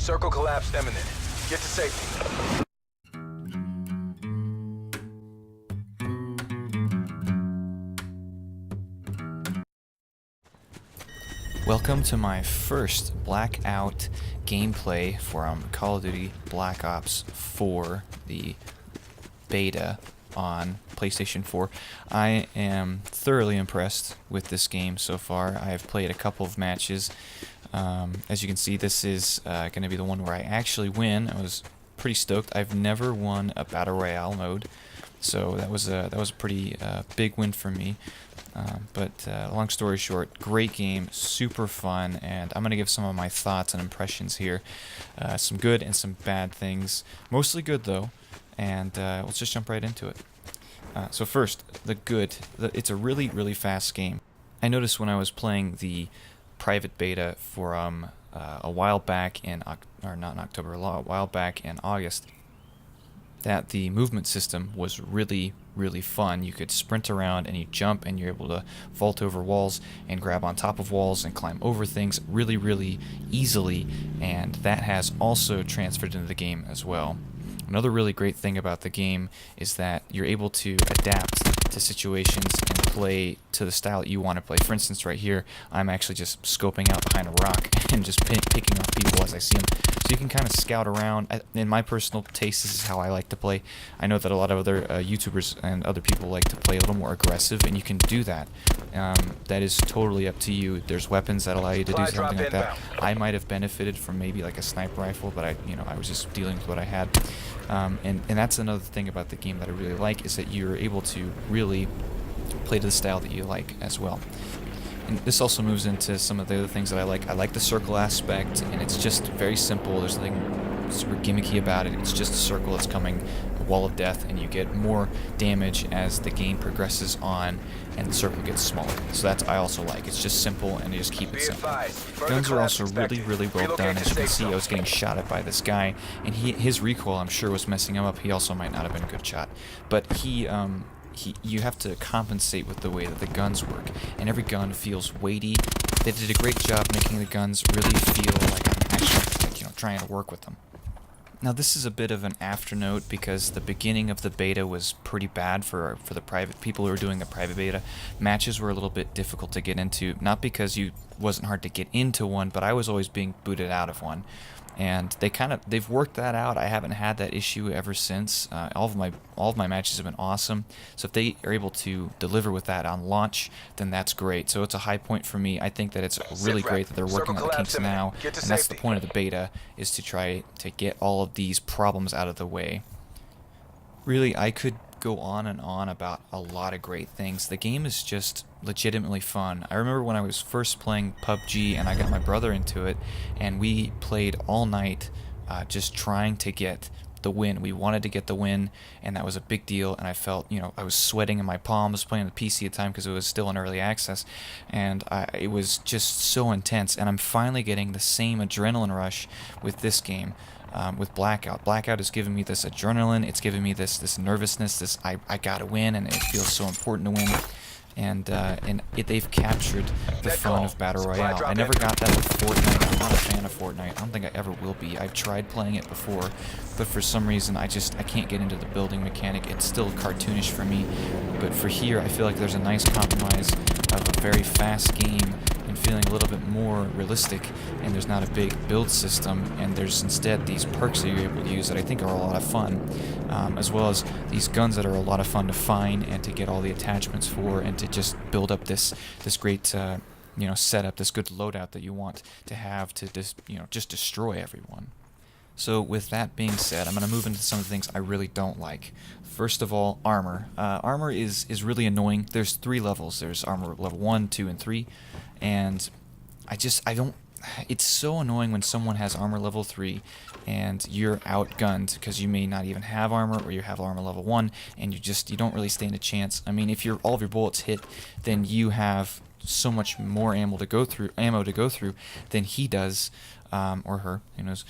Circle collapse imminent. Get to safety. Welcome to my first Blackout gameplay from Call of Duty Black Ops 4, the beta on PlayStation 4. I am thoroughly impressed with this game so far. I have played a couple of matches. As you can see, this is going to be the one where I actually win. I was pretty stoked. I've never won a Battle Royale mode, so that was a pretty big win for me. But long story short, great game, super fun, and I'm going to give some of my thoughts and impressions here. Some good and some bad things. Mostly good, though, and let's just jump right into it. So first, the good. It's a really, really fast game. I noticed when I was playing the private beta for a while back in, or not in October, a while back in August, that the movement system was really, really fun. You could sprint around and you jump and you're able to vault over walls and grab on top of walls and climb over things really, really easily, and that has also transferred into the game as well. Another really great thing about the game is that you're able to adapt to situations and play to the style that you want to play. For instance, right here, I'm actually just scoping out behind a rock and just picking off people as I see them. So you can kind of scout around. In my personal taste, this is how I like to play. I know that a lot of other YouTubers and other people like to play a little more aggressive, and you can do that. That is totally up to you. There's weapons that allow you to do something like that. I might have benefited from maybe like a sniper rifle, but I was just dealing with what I had. And that's another thing about the game that I really like, is that you're able to really play to the style that you like as well. And this also moves into some of the other things that I like. I like the circle aspect, and it's just very simple. There's nothing super gimmicky about it. It's just a circle that's coming, a wall of death, and you get more damage as the game progresses on and the circle gets smaller. So that's I also like. It's just simple, and you just keep it simple. Guns are also really, really well done. As you can see, I was getting shot at by this guy, and his recoil, I'm sure, was messing him up. He also might not have been a good shot, but you have to compensate with the way that the guns work, and every gun feels weighty. They did a great job making the guns really feel like I'm actually trying to work with them. Now this is a bit of an afternote because the beginning of the beta was pretty bad for the private people who were doing the private beta. Matches were a little bit difficult to get into, not because it wasn't hard to get into one, but I was always being booted out of one. And they've worked that out. I haven't had that issue ever since. All of my matches have been awesome. So if they are able to deliver with that on launch, then that's great. So it's a high point for me. I think that it's really great that they're working on the kinks now, and that's the point of the beta, is to try to get all of these problems out of the way. Really, I could go on and on about a lot of great things. The game is just legitimately fun. I remember when I was first playing PUBG and I got my brother into it, and we played all night just trying to get the win. We wanted to get the win, and that was a big deal, and I felt, I was sweating in my palms playing on the PC at the time because it was still in early access, and it was just so intense, and I'm finally getting the same adrenaline rush with this game. With Blackout. Blackout has given me this adrenaline, it's given me this nervousness, this I gotta win, and it feels so important to win. And they've captured the fun of Battle Royale. I never got that with Fortnite. I'm not a fan of Fortnite. I don't think I ever will be. I've tried playing it before, but for some reason I can't get into the building mechanic. It's still cartoonish for me. But for here, I feel like there's a nice compromise of a very fast game and feeling a little bit more realistic, and there's not a big build system, and there's instead these perks that you're able to use that I think are a lot of fun, as well as these guns that are a lot of fun to find and to get all the attachments for, and to just build up this great setup, this good loadout that you want to have to just destroy everyone. So with that being said, I'm going to move into some of the things I really don't like. First of all, armor. Armor is really annoying. There's 3 levels. There's armor level 1, 2, and 3, and I don't. It's so annoying when someone has armor level 3 and you're outgunned because you may not even have armor, or you have armor level 1 and you don't really stand a chance. I mean, if all of your bullets hit, then you have so much more ammo to go through than he does, or her, who knows.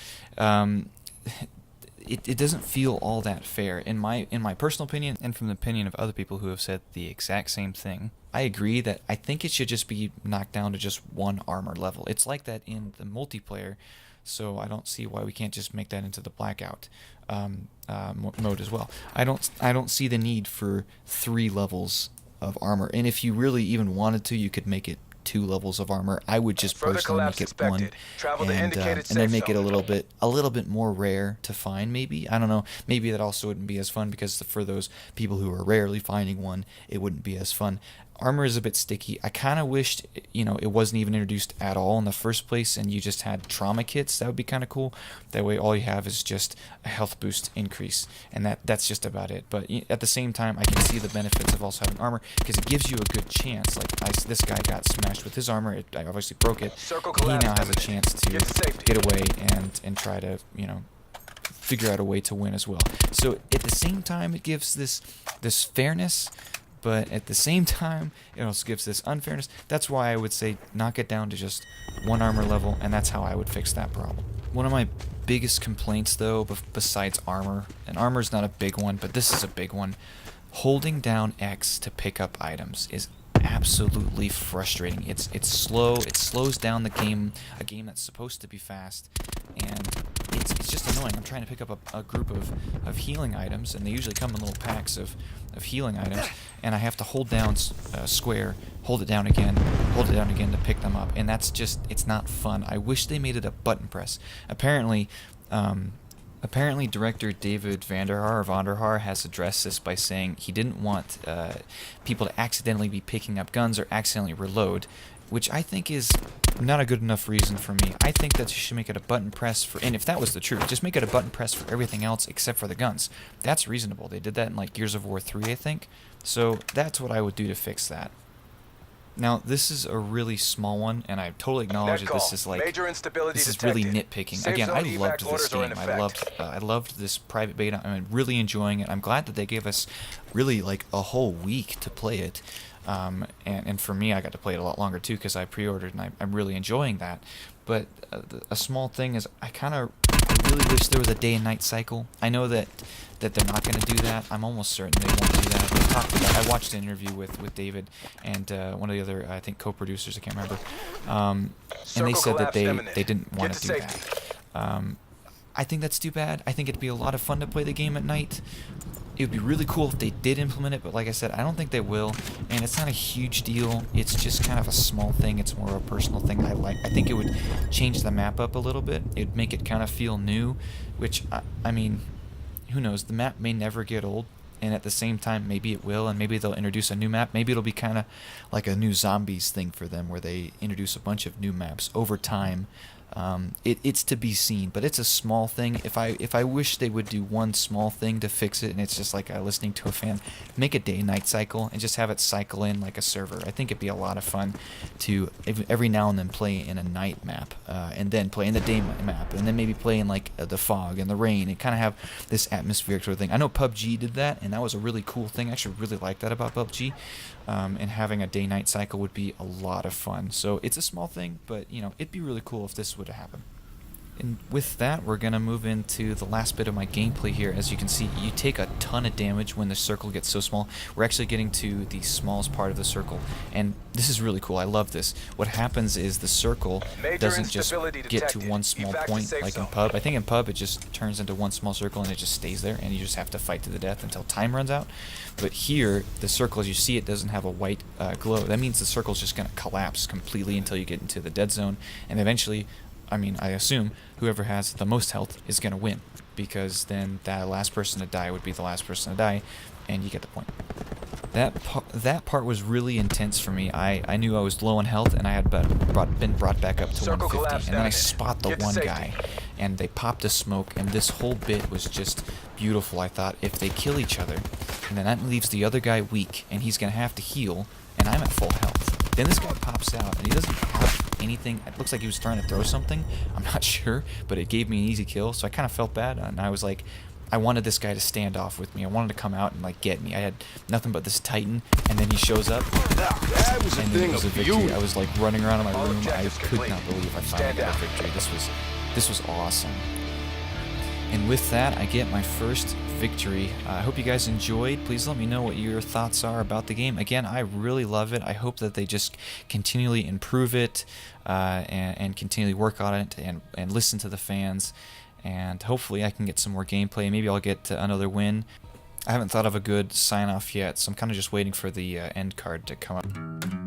It doesn't feel all that fair in my personal opinion, and from the opinion of other people who have said the exact same thing. I agree that I think it should just be knocked down to just 1 armor level. It's like that in the multiplayer. so I don't see why we can't just make that into the Blackout mode as well. I don't see the need for 3 levels of armor, and if you really even wanted to, you could make it 2 levels of armor. I would just Further personally make collapse it 1, expected. Travel to and indicated then safe make it zone. a little bit more rare to find. Maybe, I don't know. Maybe that also wouldn't be as fun, because for those people who are rarely finding one, it wouldn't be as fun. Armor is a bit sticky. I kind of wished, it wasn't even introduced at all in the first place, and you just had trauma kits. That would be kind of cool. That way, all you have is just a health boost increase, and that's just about it. But at the same time, I can see the benefits of also having armor, because it gives you a good chance. Like this guy got smashed with his armor. I obviously broke it. Circle He collapse now has a imminent. chance to Get to safety. get away and try to figure out a way to win as well. So at the same time, it gives this fairness, but at the same time, it also gives this unfairness. That's why I would say knock it down to just 1 armor level, and that's how I would fix that problem. One of my biggest complaints, though, besides armor, and armor's not a big one, but this is a big one, holding down X to pick up items is absolutely frustrating. It's slow. It slows down the game, a game that's supposed to be fast, and it's just annoying. I'm trying to pick up a group of healing items, and they usually come in little packs of healing items, and I have to hold down square, hold it down again to pick them up, and it's not fun. I wish they made it a button press. Apparently director David Vanderhaar has addressed this by saying he didn't want people to accidentally be picking up guns or accidentally reload, which I think is not a good enough reason for me. I think that you should make it a button press and if that was the truth, just make it a button press for everything else except for the guns. That's reasonable. They did that in like Gears of War 3, I think. So that's what I would do to fix that. Now, this is a really small one, and I totally acknowledge that this is like Major instability this is detected. really nitpicking. Safe Again, zone I evac loved this orders are in game. effect. I loved this private beta. I'm really enjoying it. I'm glad that they gave us really like a whole week to play it. And for me, I got to play it a lot longer too because I pre-ordered, and I'm really enjoying that. But a small thing is I really wish there was a day and night cycle. I know that they're not going to do that. I'm almost certain they won't do that. They talked about, I watched an interview with David and one of the other, I think, co-producers, I can't remember. And they said that they didn't want to do that. I think that's too bad. I think it'd be a lot of fun to play the game at night. It would be really cool if they did implement it, but like I said, I don't think they will, and it's not a huge deal. It's just kind of a small thing. It's more of a personal thing I think it would change the map up a little bit. It would make it kind of feel new, which, I mean, who knows? The map may never get old, and at the same time, maybe it will, and maybe they'll introduce a new map. Maybe it'll be kind of like a new zombies thing for them, where they introduce a bunch of new maps over time. It's to be seen, but it's a small thing. If I wish they would do one small thing to fix it, and it's just like listening to a fan, make a day-night cycle and just have it cycle in like a server. I think it'd be a lot of fun to every now and then play in a night map, and then play in the day map, and then maybe play in like the fog and the rain, and kind of have this atmospheric sort of thing. I know PUBG did that, and that was a really cool thing. I actually really like that about PUBG. And having a day-night cycle would be a lot of fun. So it's a small thing, but it'd be really cool if this would happen. And with that, we're going to move into the last bit of my gameplay here. As you can see, you take a ton of damage when the circle gets so small. We're actually getting to the smallest part of the circle, and this is really cool. I love this. What happens is the circle doesn't just get to one small point like in PUB. I think in PUB it just turns into one small circle and it just stays there, and you just have to fight to the death until time runs out. But here, the circle, as you see, it doesn't have a white glow. That means the circle's just going to collapse completely until you get into the dead zone, and eventually, I assume whoever has the most health is going to win, because then that last person to die would be the last person to die, and you get the point. That part was really intense for me. I knew I was low on health, and I had been brought back up to 150, and then I spot the one guy, and they popped a smoke, and this whole bit was just beautiful. I thought, if they kill each other, and then that leaves the other guy weak, and he's going to have to heal, and I'm at full health. Then this guy pops out, and he doesn't have anything. It looks like he was trying to throw something. I'm not sure, but it gave me an easy kill, so I kind of felt bad, and I was like, I wanted this guy to stand off with me. I wanted to come out and like get me. I had nothing but this Titan, and then he shows up, and then it was a victory. I was like running around in my room. I could not believe I finally got a victory. This was awesome. And with that, I get my first victory. I hope you guys enjoyed. Please let me know what your thoughts are about the game. Again, I really love it. I hope that they just continually improve it and continually work on it and listen to the fans. And hopefully I can get some more gameplay. Maybe I'll get another win. I haven't thought of a good sign-off yet, so I'm kind of just waiting for the end card to come up.